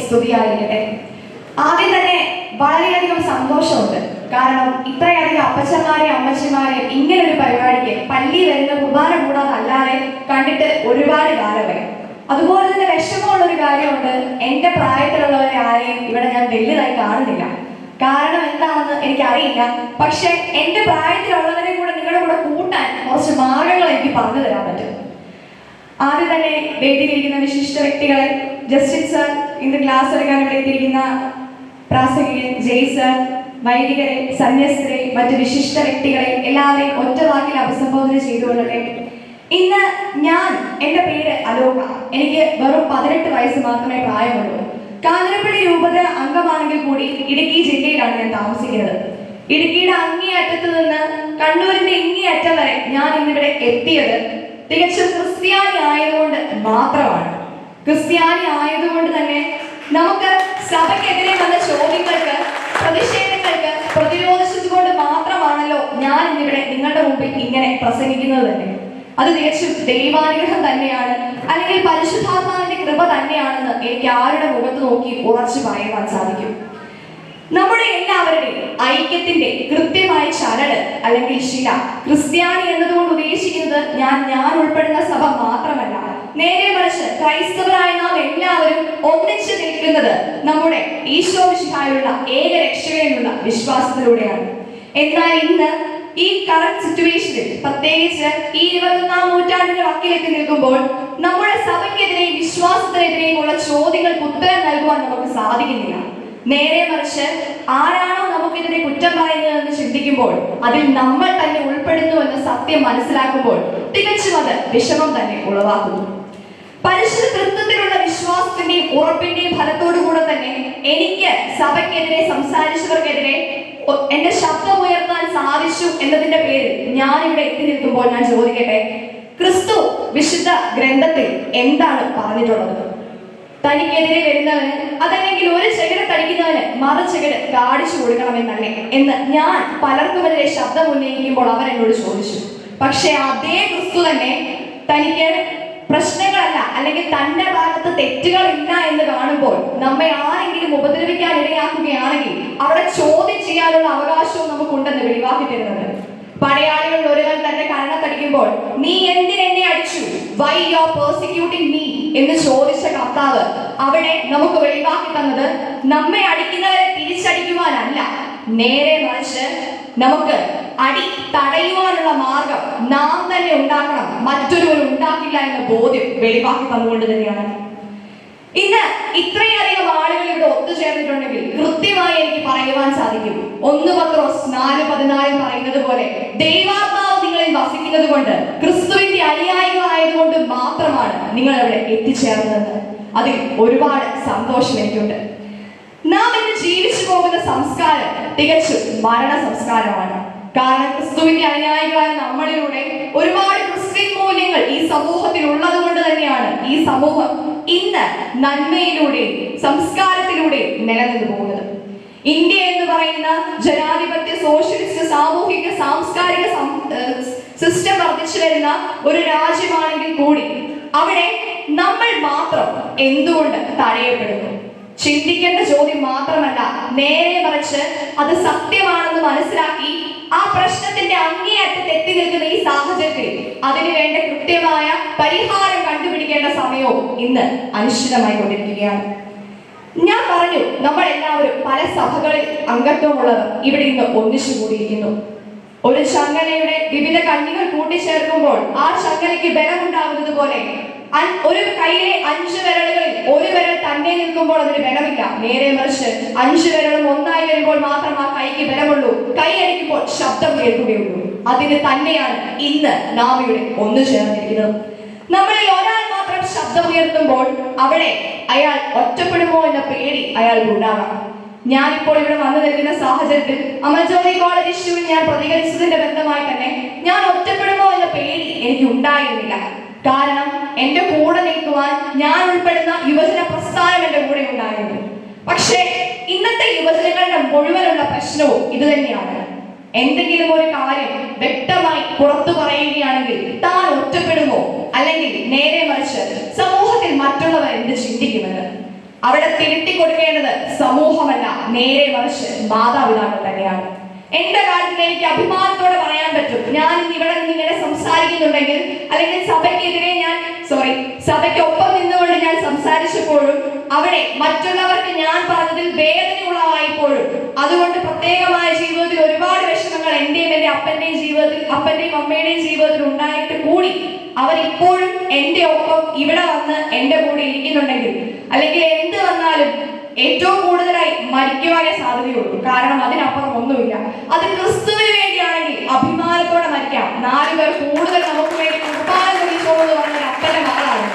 സ്തുതിയായിരിക്കട്ടെ. ആദ്യം തന്നെ വളരെയധികം സന്തോഷമുണ്ട്. കാരണം ഇത്രയധികം അപ്പച്ചന്മാരെയും അമ്മച്ചിമാരെയും ഇങ്ങനൊരു പരിപാടിക്ക് പള്ളി വരുന്ന കുർബാന കൂടാതെ അല്ലാതെ കണ്ടിട്ട് ഒരുപാട് കാലമായി. അതുപോലെ തന്നെ വിഷമമുള്ളൊരു കാര്യമുണ്ട്, എൻ്റെ പ്രായത്തിലുള്ളവരെ ആരെയും ഇവിടെ ഞാൻ വലുതായി കാണുന്നില്ല. കാരണം എന്താണെന്ന് എനിക്കറിയില്ല. പക്ഷെ എൻ്റെ പ്രായത്തിലുള്ളവരെ കൂടെ നിങ്ങളുടെ കൂടെ കൂട്ടാൻ കുറച്ച് മാർഗങ്ങൾ എനിക്ക് പറഞ്ഞു തരാൻ പറ്റും. ആദ്യം തന്നെ വേദിയിലിരിക്കുന്ന വിശിഷ്ട വ്യക്തികളെ, ജസ്റ്റിൻ സർ, ഇന്ന് ക്ലാസ് എടുക്കാൻ ഇവിടെ എത്തിയിരിക്കുന്ന പ്രാസംഗികൻ ജയ് സർ, വൈദികരെ, സന്യസ്തരെ, മറ്റ് വിശിഷ്ട വ്യക്തികളെ എല്ലാവരെയും ഒറ്റ വാക്കിൽ അഭിസംബോധന ചെയ്തുകൊള്ളട്ടെ. ഇന്ന് എൻ്റെ പേര് അലോക. എനിക്ക് വെറും 18 വയസ്സ് മാത്രമേ പ്രായമുള്ളൂ. കാഞ്ഞിരപ്പള്ളി രൂപത അംഗമാണെങ്കിൽ കൂടി ഇടുക്കി ജില്ലയിലാണ് ഞാൻ താമസിക്കുന്നത്. ഇടുക്കിയുടെ അങ്ങേയറ്റത്ത് നിന്ന് കണ്ണൂരിന്റെ ഇങ്ങേയറ്റം വരെ ഞാൻ ഇന്നിവിടെ എത്തിയത് തികച്ചും ക്രിസ്ത്യാനി ആയതുകൊണ്ട് മാത്രമാണ്. ക്രിസ്ത്യാനി ആയതുകൊണ്ട് തന്നെ നമുക്ക് സഭയ്ക്കെതിരെ വന്ന ചോദ്യങ്ങൾക്ക്, പ്രതിഷേധങ്ങൾക്ക് പ്രതിരോധിച്ചുകൊണ്ട് മാത്രമാണല്ലോ ഞാൻ ഇന്നിവിടെ നിങ്ങളുടെ മുമ്പിൽ ഇങ്ങനെ പ്രസംഗിക്കുന്നത് തന്നെ. അത് തികച്ചും ദൈവാനുഗ്രഹം തന്നെയാണ്, അല്ലെങ്കിൽ പരിശുദ്ധാത്മാവിന്റെ കൃപ തന്നെയാണെന്ന് എനിക്ക് ആരുടെ മുഖത്ത് നോക്കി ഉറച്ചു പറയുവാൻ സാധിക്കും. നമ്മുടെ എല്ലാവരുടെയും ഐക്യത്തിന്റെ കൃത്യമായ ചരട് അല്ലെങ്കിൽ ശില ക്രിസ്ത്യാനി എന്നതുകൊണ്ട് ഉദ്ദേശിക്കുന്നത് ഞാൻ ഉൾപ്പെടുന്ന സഭ മാത്രമല്ല, നേരെ മറിച്ച് ക്രൈസ്തവരായ നാം എല്ലാവരും ഒന്നിച്ചു നിൽക്കുന്നത് നമ്മുടെ ഈശോ മിശിഹായിലുള്ള ഏക രക്ഷകനുള്ള വിശ്വാസത്തിലൂടെയാണ്. എന്നാൽ ഇന്ന് ഈ കറന്റ് സിറ്റുവേഷനിൽ, പ്രത്യേകിച്ച് ഈ 21ാം നൂറ്റാണ്ടിന്റെ വക്കിലെത്തി നിൽക്കുമ്പോൾ നമ്മുടെ സഭയ്ക്കെതിരെയും വിശ്വാസത്തിനെതിരെയുമുള്ള ചോദ്യങ്ങൾക്ക് ഉത്തരം നൽകുവാൻ നമുക്ക് സാധിക്കുന്നില്ല. നേരെ മറിച്ച് ആരാണോ നമുക്കെതിരെ കുറ്റം പറയുന്നതെന്ന് ചിന്തിക്കുമ്പോൾ അതിൽ നമ്മൾ തന്നെ ഉൾപ്പെടുന്നു എന്ന സത്യം മനസ്സിലാക്കുമ്പോൾ തികച്ചും അത് വിഷമം തന്നെ ഉളവാക്കുന്നു. പരിശുദ്ധ തൃത്വത്തിലുള്ള വിശ്വാസത്തിന്റെയും ഉറപ്പിന്റെയും ഫലത്തോടു കൂടെ തന്നെ എനിക്ക് സഭയ്ക്കെതിരെ സംസാരിച്ചവർക്കെതിരെ എന്റെ ശബ്ദം ഉയർത്താൻ സാധിച്ചു എന്നതിന്റെ പേരിൽ ഞാൻ ഇവിടെ എത്തി നിൽക്കുമ്പോൾ ഞാൻ ചോദിക്കട്ടെ, ക്രിസ്തു വിശുദ്ധ ഗ്രന്ഥത്തിൽ എന്താണ് പറഞ്ഞിട്ടുള്ളത്? തനിക്കെതിരെ വരുന്നവന്, അതല്ലെങ്കിൽ ഒരു ചെകിട് തടിക്കുന്നവന് മറു ചെകിട് കാണിച്ചു കൊടുക്കണമെന്നല്ലേ എന്ന് ഞാൻ പലർക്കുമെതിരെ ശബ്ദം ഉന്നയിക്കുമ്പോൾ അവർ എന്നോട് ചോദിച്ചു. പക്ഷെ അതേ ക്രിസ്തു തന്നെ തനിക്ക് പ്രശ്നങ്ങളല്ല, അല്ലെങ്കിൽ തന്റെ ഭാഗത്ത് തെറ്റുകളില്ല എന്ന് കാണുമ്പോൾ നമ്മെ ആരെങ്കിലും ഉപദ്രവിക്കാൻ ഇടയാക്കുകയാണെങ്കിൽ അവിടെ ചോദ്യം ചെയ്യാനുള്ള അവകാശവും നമുക്കുണ്ടെന്ന് വെളിവാക്കി തരുന്നത്. പടയാളികൾ ഒരുവൻ തന്റെ കരണത്തടിക്കുമ്പോൾ നീ എന്തിനെന്നെ അടിച്ചു, വൈ യു ആർ പെർസിക്യൂട്ടിംഗ് മീ എന്ന് ചോദിച്ച കർത്താവ് അവിടെ നമുക്ക് വെളിവാക്കി തന്നത് നമ്മെ അടിക്കുന്നവരെ തിരിച്ചടിക്കുവാനല്ല, നേരെ മറിച്ച് നമുക്ക് അടി തടയുവാനുള്ള മാർഗം നാം തന്നെ ഉണ്ടാക്കണം, മറ്റൊരുവർ ഉണ്ടാക്കില്ല എന്ന ബോധ്യം വെളിവാക്കി തന്നുകൊണ്ട് തന്നെയാണ്. ഇന്ന് ഇത്രയധികം ആളുകൾ ഇവിടെ ഒത്തുചേർന്നിട്ടുണ്ടെങ്കിൽ കൃത്യമായി എനിക്ക് പറയുവാൻ സാധിക്കും, 1 പത്രോസ് 4:14 പറയുന്നത് പോലെ ദൈവാത്മാവ് നിങ്ങളിൽ വസിക്കുന്നത് കൊണ്ട്, ക്രിസ്തുവിന്റെ അനുയായികളായതുകൊണ്ട് മാത്രമാണ് നിങ്ങൾ അവിടെ എത്തിച്ചേർന്നതെന്ന്. അതിൽ ഒരുപാട് സന്തോഷം എനിക്കുണ്ട്. നാം ഇന്ന് ജീവിച്ചു പോകുന്ന സംസ്കാരം തികച്ചും മരണ സംസ്കാരമാണ്. കാരണം ക്രിസ്തുവിന്റെ അനുയായികളായ നമ്മളിലൂടെ ഒരുപാട് ക്രിസ്ത്യൻ മൂല്യങ്ങൾ ഈ സമൂഹത്തിൽ ഉള്ളത് കൊണ്ട് തന്നെയാണ് ഈ സമൂഹം ഇന്ന് നന്മയിലൂടെയും സംസ്കാരത്തിലൂടെയും നിലനിന്നു പോകുന്നത്. ഇന്ത്യ എന്ന് പറയുന്ന ജനാധിപത്യ സോഷ്യലിസ്റ്റ് സാമൂഹിക സാംസ്കാരിക സിസ്റ്റം വർദ്ധിച്ചു വരുന്ന ഒരു രാജ്യമാണെങ്കിൽ കൂടി അവിടെ നമ്മൾ മാത്രം എന്തുകൊണ്ട് തടയപ്പെടുന്നു? ചിന്തിക്കേണ്ട ചോദ്യം മാത്രമല്ല, നേരെ മറിച്ച് അത് സത്യമാണെന്ന് മനസ്സിലാക്കി ആ പ്രശ്നത്തിന്റെ അങ്ങേയറ്റത്ത് എത്തി നിൽക്കുന്ന ഈ സാഹചര്യത്തിൽ അതിനു വേണ്ട കൃത്യമായ പരിഹാരം കണ്ടുപിടിക്കേണ്ട സമയവും ഇന്ന് അനിശ്ചിതമായി കൊണ്ടിരിക്കുകയാണ്. ഞാൻ പറഞ്ഞു, നമ്മൾ എല്ലാവരും പല സഭകളിൽ അംഗത്വമുള്ളവർ ഇവിടെ ഇന്ന് ഒന്നിച്ചു കൂടിയിരിക്കുന്നു. ഒരു ചങ്ങലയുടെ വിവിധ കണ്ണികൾ കൂട്ടിച്ചേർക്കുമ്പോൾ ആ ചങ്ങലയ്ക്ക് ബലമുണ്ടാകുന്നത് പോലെ ഒരു കൈയിലെ 5 വിരലുകളിൽ ഒരു വിരൽ തന്നെ നിൽക്കുമ്പോൾ അതിന് ബലമില്ല, നേരെ മറിച്ച് 5 വിരലും ഒന്നായി വരുമ്പോൾ മാത്രം ആ കൈക്ക് ബലമുള്ളൂ. കൈ അടിക്കുമ്പോൾ ശബ്ദം കേൾക്കുകയുള്ളൂ. അതിന് തന്നെയാണ് ഇന്ന് നാം ഇവിടെ ഒന്നു ചേർന്നിരിക്കുന്നത്. നമ്മളിൽ ഒരാൾ മാത്രം ശബ്ദമുയർത്തുമ്പോൾ അവിടെ അയാൾ ഒറ്റപ്പെടുമോ എന്ന പേടി അയാൾക്ക് ഉണ്ടാകാം. ഞാനിപ്പോൾ ഇവിടെ വന്നു നിൽക്കുന്ന സാഹചര്യത്തിൽ അമൽജ്യോതി കോളേജ് ഇഷ്യൂവിൽ ഞാൻ പ്രതികരിച്ചതിന്റെ ബന്ധമായി തന്നെ ഞാൻ ഒറ്റപ്പെടുമോ എന്ന പേടി എനിക്ക് ഉണ്ടായിരുന്നില്ല. കാരണം എന്റെ കൂടെ നിൽക്കുവാൻ ഞാൻ ഉൾപ്പെടുന്ന യുവജന പ്രസ്ഥാനം എന്റെ കൂടെ ഉണ്ടായിരുന്നു. പക്ഷേ ഇന്നത്തെ യുവജനങ്ങളുടെ മുഴുവനുള്ള പ്രശ്നവും ഇത് തന്നെയാണ്. എന്തെങ്കിലും ഒരു കാര്യം വ്യക്തമായി പുറത്തു പറയുകയാണെങ്കിൽ താൻ ഒറ്റപ്പെടുമോ, അല്ലെങ്കിൽ നേരെ മറിച്ച് സമൂഹത്തിൽ മറ്റുള്ളവർ എന്ത് ചിന്തിക്കുമെന്ന്. അവിടെ തിരുത്തി കൊടുക്കേണ്ടത് സമൂഹമല്ല, നേരെ മറിച്ച് മാതാപിതാക്കൾ തന്നെയാണ്. എന്റെ കാര്യത്തിൽ എനിക്ക് അഭിമാനത്തോടെ പറയാൻ പറ്റും, ഞാൻ ഇവിടെ നിന്ന് ഇങ്ങനെ സംസാരിക്കുന്നുണ്ടെങ്കിൽ, അല്ലെങ്കിൽ സഭയ്ക്കെതിരെ സഭയ്ക്കൊപ്പം നിന്നുകൊണ്ട് ഞാൻ സംസാരിച്ചപ്പോഴും അവിടെ മറ്റുള്ളവർക്ക് ഞാൻ പറഞ്ഞതിൽ വേദന ഉളവായപ്പോഴും, അതുകൊണ്ട് പ്രത്യേകമായ ജീവിതത്തിൽ ഒരുപാട് വിഷമങ്ങൾ എന്റെയും എന്റെ അപ്പന്റെയും ജീവിതത്തിൽ, അപ്പന്റെയും അമ്മയുടെയും ജീവിതത്തിൽ ഉണ്ടായിട്ട് കൂടി അവരിപ്പോഴും എന്റെ ഒപ്പം ഇവിടെ വന്ന് എന്റെ കൂടെ ഇരിക്കുന്നുണ്ടെങ്കിൽ, അല്ലെങ്കിൽ എന്ത് വന്നാലും ഏറ്റവും കൂടുതലായി മരിക്കുവാനേ സാധ്യതയുള്ളൂ. കാരണം അതിനപ്പുറം ഒന്നുമില്ല. അത് ക്രിസ്തുവിന് വേണ്ടിയാണെങ്കിൽ അഭിമാനത്തോടെ മരിക്കാം. 4 പേർ കൂടുതൽ നമുക്ക് വേണ്ടി കുർബാന എന്ന് പറഞ്ഞ അപ്പന്റെ മകളാണ്.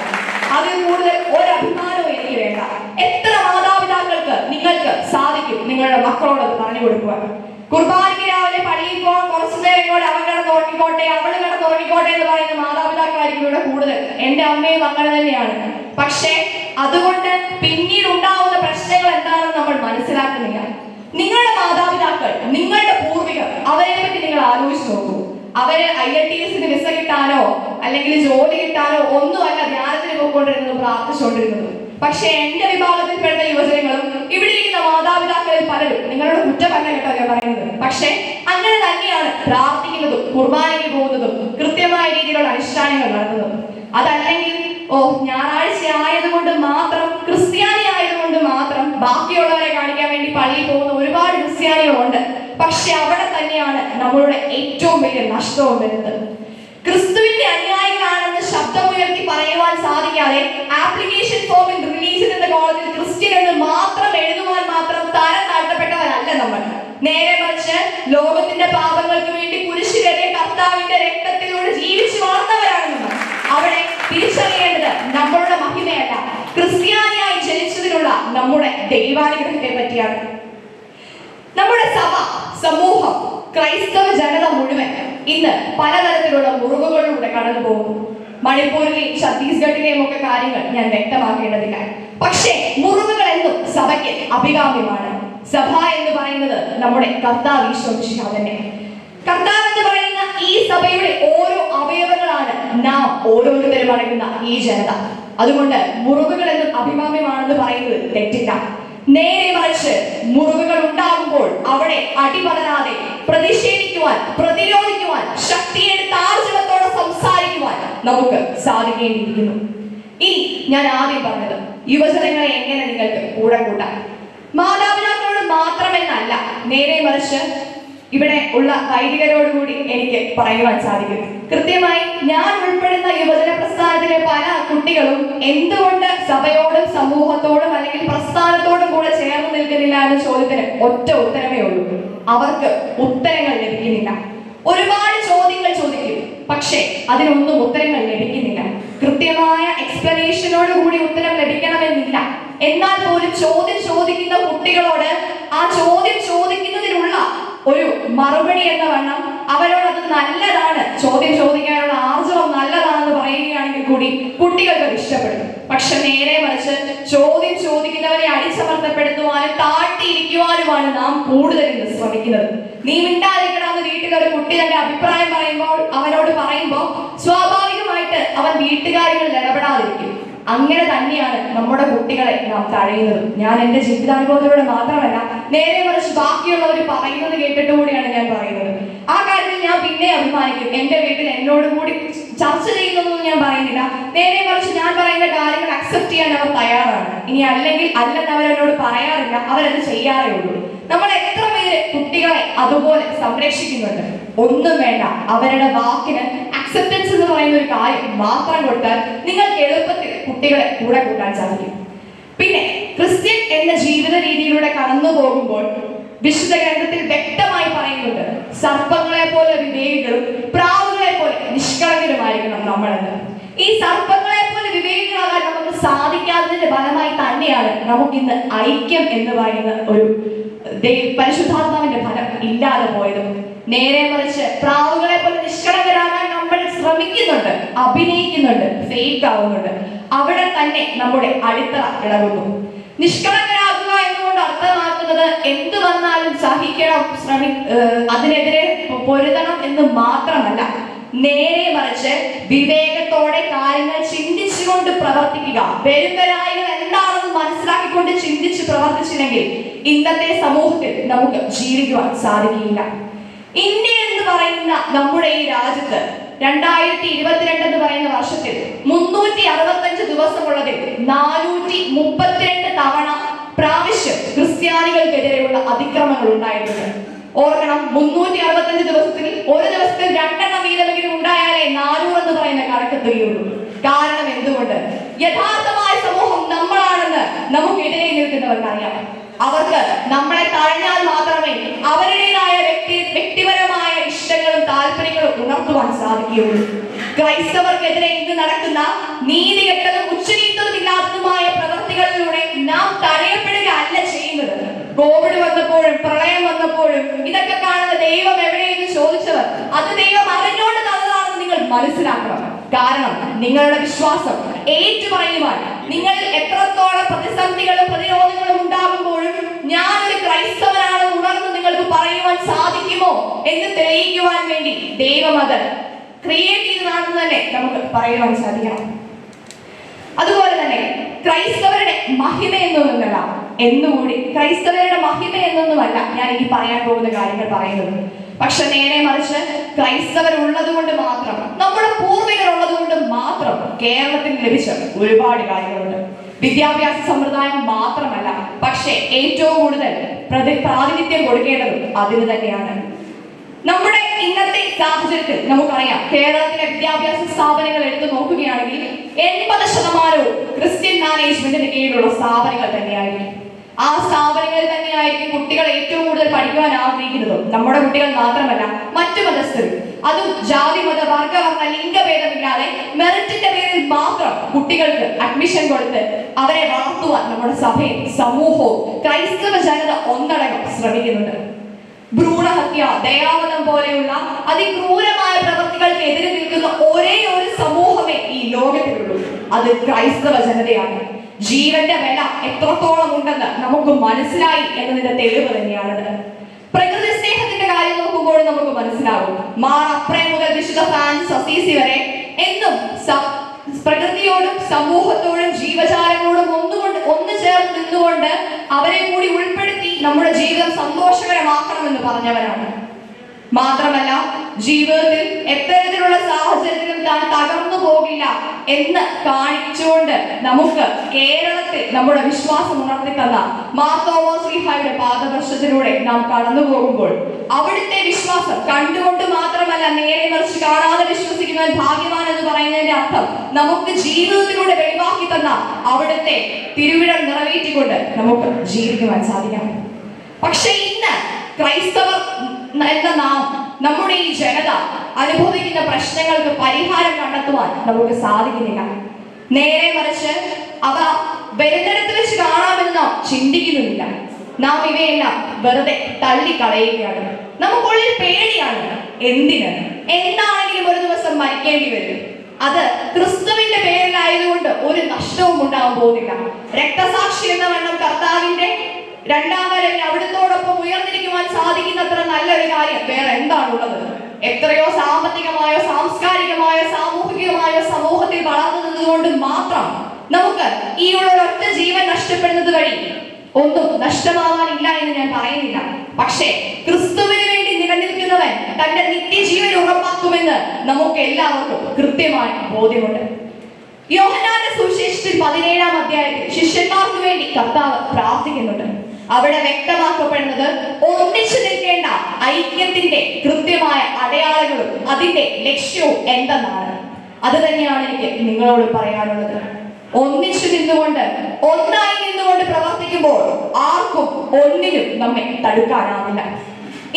അതിൽ കൂടുതൽ ഒരഭിമാനവും എനിക്ക് വേണ്ട. എത്ര മാതാപിതാക്കൾക്ക് നിങ്ങൾക്ക് സാധിക്കും നിങ്ങളുടെ മക്കളോട് പറഞ്ഞു കൊടുക്കുവാൻ? കുർബാനയ്ക്ക് രാവിലെ പള്ളിയിൽ പോകാൻ കുറച്ചു നേരം കൂടെ അവൾ കിടന്നുറങ്ങിക്കോട്ടെ, അവള് കിടന്നുറങ്ങിക്കോട്ടെ എന്ന് പറയുന്ന മാതാപിതാക്കളായിരിക്കും ഇവിടെ കൂടുതൽ. എന്റെ അമ്മയും അങ്ങനെ തന്നെയാണ്. പക്ഷേ അതുകൊണ്ട് പിന്നീട് ഉണ്ടാവുന്ന പ്രശ്നങ്ങൾ എന്താണെന്ന് നമ്മൾ മനസ്സിലാക്കുന്നില്ല. നിങ്ങളുടെ മാതാപിതാക്കൾ, നിങ്ങളുടെ പൂർവികർ, അവരെ പറ്റി നിങ്ങൾ ആലോചിച്ച് നോക്കൂ. അവര് IELTSന് വിസ കിട്ടാനോ അല്ലെങ്കിൽ ജോലി കിട്ടാനോ ഒന്നുമല്ല ധ്യാനത്തിന് പോയിക്കൊണ്ടിരുന്നത്, പ്രാർത്ഥിച്ചുകൊണ്ടിരുന്നത്. പക്ഷെ എന്റെ വിഭാഗത്തിൽപ്പെടുന്ന യുവജനങ്ങളും ഇവിടെ ഇരിക്കുന്ന മാതാപിതാക്കളിൽ പലരും, നിങ്ങളുടെ കുറ്റമല്ല കേട്ടോ ഞാൻ പറയുന്നത്, പക്ഷെ അങ്ങനെ തന്നെയാണ് പ്രാർത്ഥിക്കുന്നതും കുർബാനയ്ക്ക് പോകുന്നതും കൃത്യമായ രീതിയിലുള്ള അനുഷ്ഠാനങ്ങൾ നടത്തുന്നതും. അതല്ലെങ്കിൽ ഞായറാഴ്ച ആയതുകൊണ്ട് മാത്രം, ക്രിസ്ത്യാനി ആയതുകൊണ്ട് മാത്രം ബാക്കിയുള്ളവരെ കാണിക്കാൻ വേണ്ടി പള്ളിയിൽ പോകുന്ന ഒരുപാട് ക്രിസ്ത്യാനികളുണ്ട്. പക്ഷെ അവിടെ തന്നെയാണ് നമ്മളുടെ ഏറ്റവും വലിയ നഷ്ടവും വരുന്നത്. ക്രിസ്തുവിന്റെ അനുയായികളാണെന്ന് ശബ്ദമുയർത്തി പറയുവാൻ സാധിക്കാതെ ആപ്ലിക്കേഷൻ ഫോമിൽ റിലീസ് ചെയ്യുന്ന കോളേജിൽ ക്രിസ്ത്യൻ എന്ന് മാത്രം എഴുതുവാൻ മാത്രം തരം താഴ്ത്തപ്പെട്ടവരല്ല നമ്മൾ. നേരെ മറിച്ച് ലോകത്തിന്റെ പാപങ്ങൾക്ക് വേണ്ടി കുരിശിലേറിയ കർത്താവിന്റെ രക്തത്തിലൂടെ ജീവിച്ചു വളർന്നവരാണ് നമ്മൾ. അവിടെ തിരിച്ചറിയേണ്ടത് നമ്മളുടെ മഹിമയല്ല, ക്രിസ്ത്യാനിയായി ജനിച്ചതിനുള്ള നമ്മുടെ ദൈവാനുഗ്രഹത്തെ പറ്റിയാണ്. നമ്മുടെ സഭ, സമൂഹം, ക്രൈസ്തവ ജനത മുഴുവൻ ഇന്ന് പലതരത്തിലുള്ള മുറിവുകളിലൂടെ കടന്നു പോകുന്നു. മണിപ്പൂരിലെയും ഛത്തീസ്ഗഡിലെയും ഒക്കെ കാര്യങ്ങൾ ഞാൻ വ്യക്തമാക്കേണ്ടതില്ല. പക്ഷേ മുറിവുകൾ എന്നും സഭയ്ക്ക് അഭികാമ്യമാണ്. സഭ എന്ന് പറയുന്നത് നമ്മുടെ കർത്താവ് ഈശോ മിശിഹാ തന്നെ. കർത്താവ് എന്ന് പറയുന്ന ഈ സഭയുടെ ഓരോ അവയവങ്ങളാണ് നാം ഓരോരുത്തരും അടങ്ങുന്ന ഈ ജനത. അതുകൊണ്ട് മുറിവുകൾ എന്നും അഭികാമ്യമാണെന്ന് പറയുന്നത് തെറ്റില്ല. നേരെ മറിച്ച് മുറിവുകൾ ഉണ്ടാകുമ്പോൾ അവിടെ അടിപതരാതെ പ്രതിഷേധിക്കുവാൻ, പ്രതിരോധിക്കുവാൻ, ശക്തിയെടുത്ത് ആർജവത്തോടെ സംസാരിക്കുവാൻ നമുക്ക് സാധിക്കേണ്ടിയിരിക്കുന്നു. ഇനി ഞാൻ ആദ്യം പറഞ്ഞത് യുവജനങ്ങളെ എങ്ങനെ നിങ്ങൾക്ക് കൂടെ കൂട്ടാം. മാതാപിതാക്കളോട് മാത്രമെന്നല്ല, നേരെ മറിച്ച് ഇവിടെ ഉള്ള വൈദികരോടുകൂടി എനിക്ക് പറയുവാൻ സാധിക്കും. കൃത്യമായി ഞാൻ ഉൾപ്പെടുന്ന യുവജന പ്രസ്ഥാനത്തിലെ പല കുട്ടികളും എന്തുകൊണ്ട് സഭയോടും സമൂഹത്തോടും അല്ലെങ്കിൽ പ്രസ്ഥാനത്തോടും കൂടെ ചേർന്ന് നിൽക്കുന്നില്ല എന്ന ചോദ്യത്തിന് ഒറ്റ ഉത്തരമേ ഉള്ളൂ: അവർക്ക് ഉത്തരങ്ങൾ ലഭിക്കുന്നില്ല. ഒരുപാട് ചോദ്യങ്ങൾ ചോദിക്കും, പക്ഷേ അതിനൊന്നും ഉത്തരങ്ങൾ ലഭിക്കുന്നില്ല. കൃത്യമായ എക്സ്പ്ലനേഷനോട് കൂടി ഉത്തരം ലഭിക്കണമെന്നില്ല. എന്നാൽ പോലും ചോദ്യം ചോദിക്കുന്ന കുട്ടികളോട് ആ ചോദ്യം ചോദിക്കുന്നതിനുള്ള ഒരു മറുപടി എന്ന വണ്ണം അവരോട് അത് നല്ലതാണ്, ചോദ്യം ചോദിക്കാനുള്ള ആർജവം നല്ലതാണെന്ന് പറയുകയാണെങ്കിൽ കൂടി കുട്ടികൾക്ക് അത് ഇഷ്ടപ്പെടും. പക്ഷെ നേരെ മറിച്ച് ചോദ്യം ചോദിക്കുന്നവരെ അടിച്ചമർത്തപ്പെടുത്തുവാനും താഴ്ത്തിയിരിക്കുവാനുമാണ് നാം കൂടുതൽ ഇന്ന് ശ്രമിക്കുന്നത്. നീ മിണ്ടാതിരിക്കണമെന്ന് വീട്ടിൽ ഒരു കുട്ടി തന്റെ അഭിപ്രായം പറയുമ്പോൾ, അവനോട് പറയുമ്പോൾ സ്വാഭാവികമായിട്ട് അവൻ വീട്ടുകാര്യങ്ങളിൽ ഇടപെടാതിരിക്കും. അങ്ങനെ തന്നെയാണ് നമ്മുടെ കുട്ടികളെ നാം തഴയുന്നത്. ഞാൻ എന്റെ ജീവിതാനുഭവത്തിലൂടെ മാത്രമല്ല, നേരെ മറിച്ച് ബാക്കിയുള്ളവർ പറയുന്നത് കേട്ടിട്ട് കൂടിയാണ് ഞാൻ പറയുന്നത്. ആ കാര്യത്തിൽ ഞാൻ പിന്നെ അഭിമാനിക്കും. എന്റെ വീട്ടിൽ എന്നോട് കൂടി ചർച്ച ചെയ്യുന്നതൊന്നും ഞാൻ പറയുന്നില്ല. നേരെ മറിച്ച് ഞാൻ പറയുന്ന കാര്യങ്ങൾ അക്സെപ്റ്റ് ചെയ്യാൻ അവർ തയ്യാറാണ്. ഇനി അല്ലെങ്കിൽ അല്ലെന്ന് അവരെന്നോട് പറയാറില്ല, അവരത് ചെയ്യാറേ ഉള്ളൂ. നമ്മൾ എത്ര പേര് കുട്ടികളെ അതുപോലെ സംരക്ഷിക്കുന്നുണ്ട്? ഒന്നും വേണ്ട, അവരുടെ വാക്കിന് അക്സെപ്റ്റൻസ് എന്ന് പറയുന്ന ഒരു കാര്യം മാത്രം കൊടുത്താൽ നിങ്ങൾക്ക് എളുപ്പത്തിൽ കുട്ടികളെ കൂടെ കൂട്ടാൻ സാധിക്കും. പിന്നെ ക്രിസ്ത്യൻ എന്ന ജീവിത രീതിയിലൂടെ കടന്നു പോകുമ്പോൾ വിശുദ്ധ ഗ്രന്ഥത്തിൽ വ്യക്തമായി പറയുന്നുണ്ട്, സർപ്പങ്ങളെ പോലെ വിവേകികളും പ്രാവുകളെ പോലെ നിഷ്കളങ്കരുമായിരിക്കണം നമ്മളെന്ന്. ഈ സർപ്പങ്ങളെ പോലെ വിവേകികളാകാൻ നമുക്ക് സാധിക്കാത്തതിന്റെ ഫലമായി തന്നെയാണ് നമുക്കിന്ന് ഐക്യം എന്ന് പറയുന്ന ഒരു പരിശുദ്ധാത്മാവിന്റെ ഫലം ഇല്ലാതെ പോയതും. നേരെ മറിച്ച് പ്രാവുകളെ പോലെ നിഷ്കളങ്കരാകാൻ നമ്മൾ ശ്രമിക്കുന്നുണ്ട്, അഭിനയിക്കുന്നുണ്ട്, ഫേക്ക് ആവുന്നുണ്ട്. അവിടെ തന്നെ നമ്മുടെ അടിത്തറ ഇളകുന്നു. നിഷ്കളങ്കരാകുക എന്നുകൊണ്ട് അർത്ഥമാക്കുന്നത് എന്ത് വന്നാലും സഹിക്കണം, അതിനെതിരെ പൊരുതണം എന്ന് മാത്രമല്ല. നേരെ മറിച്ച് വിവേകത്തോടെ കാര്യങ്ങൾ ചിന്തിച്ചുകൊണ്ട് പ്രവർത്തിക്കുക. വരുംവരായികൾ എന്താണെന്ന് മനസ്സിലാക്കിക്കൊണ്ട് ചിന്തിച്ച് പ്രവർത്തിച്ചില്ലെങ്കിൽ ഇന്നത്തെ സമൂഹത്തിൽ നമുക്ക് ജീവിക്കുവാൻ സാധിക്കില്ല. ഇന്ത്യ എന്ന് പറയുന്ന നമ്മുടെ ഈ രാജ്യത്ത് 2022 എന്ന് പറയുന്ന വർഷത്തിൽ 365 ദിവസമുള്ളതിൽ 432 പ്രാവശ്യം ക്രിസ്ത്യാനികൾക്കെതിരെയുള്ള അതിക്രമങ്ങൾ ഉണ്ടായിട്ടുണ്ട്. ഓർക്കണം, 365 ദിവസത്തിൽ ഒരു ദിവസത്തിൽ 2 എണ്ണം വീതമെങ്കിലും ഉണ്ടായാലേ 400 എന്ന് പറയുന്ന കണക്കെത്തുകയുള്ളൂ. കാരണം എന്തുകൊണ്ട്? യഥാർത്ഥമായ സമൂഹം നമ്മളാണെന്ന് നമുക്കെതിരെ നിൽക്കുന്നവർക്കറിയാം. അവർക്ക് നമ്മളെ തഴഞ്ഞാൽ മാത്രമേ അവരുടേതായ വ്യക്തിപരമായ ഇഷ്ടങ്ങളും താല്പര്യങ്ങളും ഉണർത്തുവാൻ സാധിക്കുകയുള്ളൂ. ക്രൈസ്തവർക്കെതിരെ ഇന്ന് നടക്കുന്ന നീതികെട്ടതും ഉച്ചനീത്തതുമില്ലാത്തതുമായ പ്രവൃത്തികളിലൂടെ നാം തടയപ്പെടുക അല്ല ചെയ്യുന്നത്. കോവിഡ് വന്നപ്പോഴും പ്രളയം വന്നപ്പോഴും ഇതൊക്കെ കാണുന്ന ദൈവം എവിടെയെന്ന് ചോദിച്ചവർ അത് ദൈവം അറിഞ്ഞുകൊണ്ട് തന്നതാണെന്ന് നിങ്ങൾ മനസ്സിലാക്കണം. കാരണം നിങ്ങളുടെ വിശ്വാസം ഏറ്റുപറയുവാൻ നിങ്ങൾ എത്രത്തോളം പ്രതിസന്ധികളും പ്രതിരോധങ്ങളും ഉണ്ടാകുമ്പോഴും ഞാനൊരു ക്രൈസ്തവനാണെന്ന് ഉണർന്ന് നിങ്ങൾക്ക് പറയുവാൻ സാധിക്കുമോ എന്ന് തെളിയിക്കുവാൻ വേണ്ടി ദൈവം അത് ക്രിയേറ്റ് ചെയ്തതാണെന്ന് തന്നെ നമുക്ക് പറയുവാൻ സാധിക്കണം. അതുപോലെ തന്നെ ക്രൈസ്തവരുടെ മഹിമ എന്നൊന്നുമല്ല, എന്നുകൂടി ക്രൈസ്തവരുടെ മഹിമ എന്നൊന്നുമല്ല ഞാൻ ഈ പറയാൻ പോകുന്ന കാര്യങ്ങൾ പറയുന്നത്. പക്ഷെ നേരെ മറിച്ച് ക്രൈസ്തവരുള്ളത് കൊണ്ട് മാത്രം, നമ്മുടെ പൂർവികർ ഉള്ളത് കൊണ്ട് മാത്രം കേരളത്തിന് ലഭിച്ച ഒരുപാട് കാര്യങ്ങളുണ്ട്. വിദ്യാഭ്യാസ സമ്പ്രദായം മാത്രമല്ല, പക്ഷെ ഏറ്റവും കൂടുതൽ പ്രാതിനിധ്യം കൊടുക്കേണ്ടതും അതിന് തന്നെയാണ്. നമ്മുടെ ഇന്നത്തെ സാഹചര്യത്തിൽ നമുക്കറിയാം, കേരളത്തിലെ വിദ്യാഭ്യാസ സ്ഥാപനങ്ങൾ എടുത്തു നോക്കുകയാണെങ്കിൽ 80% ക്രിസ്ത്യൻ മാനേജ്മെന്റിന് കീഴിലുള്ള സ്ഥാപനങ്ങൾ തന്നെയായിരിക്കും. ആ സ്ഥാപനങ്ങളിൽ തന്നെയായിരിക്കും കുട്ടികൾ ഏറ്റവും കൂടുതൽ പഠിക്കുവാൻ ആഗ്രഹിക്കുന്നതും. നമ്മുടെ കുട്ടികൾ മാത്രമല്ല, മറ്റു മതസ്ഥരും, അതും ജാതി മത വർഗവർണ്ണ ലിംഗഭേദമില്ലാതെ മെറിറ്റിന്റെ പേരിൽ മാത്രം കുട്ടികൾക്ക് അഡ്മിഷൻ കൊടുത്ത് അവരെ വളർത്തുവാൻ നമ്മുടെ സഭയും സമൂഹവും ക്രൈസ്തവ ജനത ഒന്നടങ്കം ശ്രമിക്കുന്നുണ്ട്. ഭ്രൂണഹത്യ, ദയാവധം പോലെയുള്ള അതിക്രൂരമായ പ്രവൃത്തികൾക്ക് എതിരെ നിൽക്കുന്ന ഒരേ ഒരു സമൂഹമേ ഈ ലോകത്തിലുള്ളൂ, അത് ക്രൈസ്തവ ജനതയാണ്. ജീവന്റെ വില എത്രത്തോളം ഉണ്ടെന്ന് നമുക്ക് മനസ്സിലായി എന്നതിന്റെ തെളിവ് തന്നെയാണത്. പ്രകൃതി സ്നേഹത്തിന്റെ കാര്യം നോക്കുമ്പോൾ നമുക്ക് മനസ്സിലാകും. മാർ അപ്രേം മുതൽ വിശുദ്ധ ഫ്രാൻസിസ് അസീസി വരെ എന്നും പ്രകൃതിയോടും സമൂഹത്തോടും ജീവജാലങ്ങളോടും ഒന്നു ചേർന്ന് നിന്നുകൊണ്ട് അവരെ കൂടി ഉൾപ്പെടുത്തി നമ്മുടെ ജീവിതം സന്തോഷകരമാക്കണമെന്ന് പറഞ്ഞവരാണ്. മാത്രമല്ല, ജീവിതത്തിൽ എത്തരത്തിലുള്ള സാഹചര്യത്തിലും താൻ തകർന്നു പോകില്ല എന്ന് കാണിച്ചുകൊണ്ട് നമുക്ക് കേരളത്തിൽ നമ്മുടെ വിശ്വാസം ഉണർത്തി തന്ന മാർത്തോമാ ശ്ലീഹായുടെ പാദദർശനത്തിലൂടെ നാം കടന്നു പോകുമ്പോൾ അവിടുത്തെ വിശ്വാസം കണ്ടുകൊണ്ട് മാത്രമല്ല, നേരെ മറിച്ച് കാണാതെ വിശ്വസിക്കുന്നവൻ ഭാഗ്യവാൻ എന്ന് പറയുന്നതിന്റെ അർത്ഥം നമുക്ക് ജീവിതത്തിലൂടെ വെളിവാക്കി തന്ന അവിടുത്തെ തിരുവിഴം നിറവേറ്റിക്കൊണ്ട് നമുക്ക് ജീവിക്കുവാൻ സാധിക്കണം. പക്ഷെ ഇന്ന് ക്രൈസ്തവർ എന്ന നാം, നമ്മുടെ ഈ ജനത അനുഭവിക്കുന്ന പ്രശ്നങ്ങൾക്ക് പരിഹാരം കണ്ടെത്തുവാൻ നമുക്ക് സാധിക്കുന്നില്ല. നേരെ മറിച്ച് അവ വരുന്നിടത്ത് വെച്ച് കാണാമെന്ന് ചിന്തിക്കുന്നുമില്ല. നാം ഇവയെല്ലാം വെറുതെ തള്ളിക്കളയുകയാണ്. നമുക്കുള്ളിൽ പേടിയാണ്. എന്തിന്? എന്താണെങ്കിലും ഒരു ദിവസം മരിക്കേണ്ടി വരും. അത് ക്രിസ്തുവിന്റെ പേരിലായതുകൊണ്ട് ഒരു നഷ്ടവും ഉണ്ടാവാൻ പോകുന്നില്ല. രക്തസാക്ഷി എന്ന വണ്ണം കർത്താവിന്റെ രണ്ടാം വരവിൽ അവിടുത്തോടൊപ്പം ഉയർന്നിരിക്കുവാൻ സാധിക്കുന്നത്ര നല്ലൊരു കാര്യം വേറെ എന്താണുള്ളത്? എത്രയോ സാമ്പത്തികമായോ സാംസ്കാരികമായോ സാമൂഹികമായോ സമൂഹത്തിൽ വളർന്നു നിന്നുകൊണ്ട് മാത്രം നമുക്ക് ഈ ഉള്ള ഒരൊറ്റ ജീവൻ നഷ്ടപ്പെടുന്നത് വഴി ഒന്നും നഷ്ടമാവാനില്ല എന്ന് ഞാൻ പറയുന്നില്ല. പക്ഷേ ക്രിസ്തുവിന് വേണ്ടി നിലനിൽക്കുന്നവൻ തന്റെ നിത്യജീവൻ ഉറപ്പാക്കുമെന്ന് നമുക്ക് എല്ലാവർക്കും കൃത്യമായ ബോധ്യമുണ്ട്. യോഹന്നാന്റെ സുവിശേഷത്തിൽ 17-ാം അധ്യായത്തിൽ ശിഷ്യന്മാർക്ക് വേണ്ടി കർത്താവ് പ്രാർത്ഥിക്കുന്നുണ്ട്. അവിടെ വ്യക്തമാക്കപ്പെടുന്നത് ഒന്നിച്ചു നിൽക്കേണ്ട ഐക്യത്തിന്റെ കൃത്യമായ അടയാളങ്ങളും അതിന്റെ ലക്ഷ്യവും എന്തെന്നാണ്. അത് തന്നെയാണ് എനിക്ക് നിങ്ങളോട് പറയാനുള്ളത്. ഒന്നിച്ചു നിന്നുകൊണ്ട്, ഒന്നായി നിന്നുകൊണ്ട് പ്രവർത്തിക്കുമ്പോൾ ആർക്കും ഒന്നിനും നമ്മെ തടുക്കാനാവില്ല.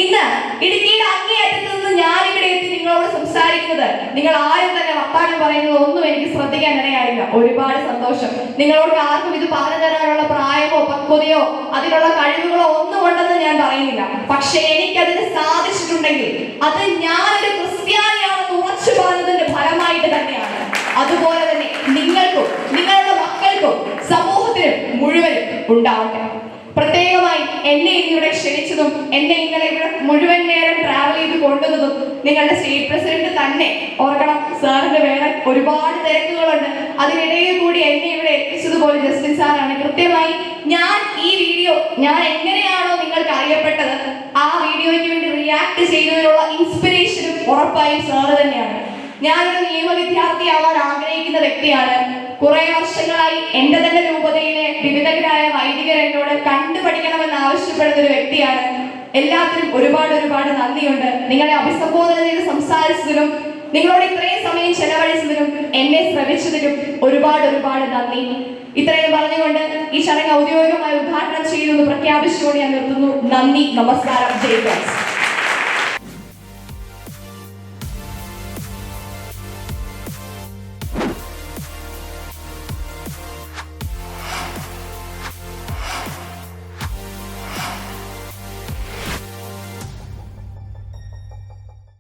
ഇന്ന് ഇടുക്കിയുടെ അങ്ങേയറ്റത്ത് നിന്ന് ഞാനിവിടെ എത്തി നിങ്ങളോട് സംസാരിക്കുന്നത്, നിങ്ങൾ ആരും തന്നെ വർത്താനം പറയുന്നത് ഒന്നും എനിക്ക് ശ്രദ്ധിക്കാൻ ഇടയായില്ല. ഒരുപാട് സന്തോഷം. നിങ്ങളോട് ആർക്കും ഇത് പറഞ്ഞു തരാനുള്ള പ്രായമോ പക്വതയോ അതിനുള്ള കഴിവുകളോ ഒന്നും ഉണ്ടെന്ന് ഞാൻ പറയുന്നില്ല. പക്ഷെ എനിക്കതിന് സാധിച്ചിട്ടുണ്ടെങ്കിൽ അത് ഞാനൊരു ക്രിസ്ത്യാനിയാണെന്ന് ഉറച്ചു പറഞ്ഞതിന്റെ ഫലമായിട്ട് തന്നെയാണ്. അതുപോലെ തന്നെ നിങ്ങൾക്കും നിങ്ങളുടെ മക്കൾക്കും സമൂഹത്തിനും മുഴുവനും ഉണ്ടാവട്ടെ. പ്രത്യേകമായി എന്നെ ഇന്നിവിടെ ക്ഷണിച്ചതും എന്നെ ഇന്നലെ ഇവിടെ മുഴുവൻ നേരം ട്രാവൽ ചെയ്ത് കൊണ്ടുവന്നതും നിങ്ങളുടെ സ്റ്റേറ്റ് പ്രസിഡന്റ് തന്നെ. ഓർക്കണം, സാറിന്റെ വേറെ ഒരുപാട് തിരക്കുകളുണ്ട്, അതിനിടയിൽ കൂടി എന്നെ ഇവിടെ എത്തിച്ചതുപോലെ ജസ്റ്റിൻ സാറാണ്. കൃത്യമായി ഈ വീഡിയോ ഞാൻ എങ്ങനെയാണോ നിങ്ങൾക്ക് അറിയപ്പെട്ടത്, ആ വീഡിയോയ്ക്ക് വേണ്ടി റിയാക്ട് ചെയ്തതിനുള്ള ഇൻസ്പിറേഷനും ഉറപ്പായും സാറ് തന്നെയാണ്. ഞാനൊരു നിയമ വിദ്യാർത്ഥിയാവാൻ ആഗ്രഹിക്കുന്ന വ്യക്തിയാണ്. കുറെ വർഷങ്ങളായി എന്റെ തന്നെ രൂപതയിലെ വിവിധരായ വൈദികർ എന്നോട് കണ്ടുപഠിക്കണമെന്ന് ആവശ്യപ്പെടുന്ന ഒരു വ്യക്തിയാണ്. എല്ലാത്തിനും ഒരുപാട് നന്ദിയുണ്ട്. നിങ്ങളെ അഭിസംബോധന ചെയ്ത് സംസാരിച്ചതിനും നിങ്ങളോട് ഇത്രയും സമയം ചെലവഴിച്ചതിനും എന്നെ ശ്രമിച്ചതിനും ഒരുപാട് നന്ദി. ഇത്രയും പറഞ്ഞുകൊണ്ട് ഈ ചടങ്ങ് ഔദ്യോഗികമായി ഉദ്ഘാടനം ചെയ്യുമെന്ന് പ്രഖ്യാപിച്ചുകൊണ്ട് ഞാൻ നിർത്തുന്നു. നന്ദി, നമസ്കാരം, ജയ് ഗോഡ്.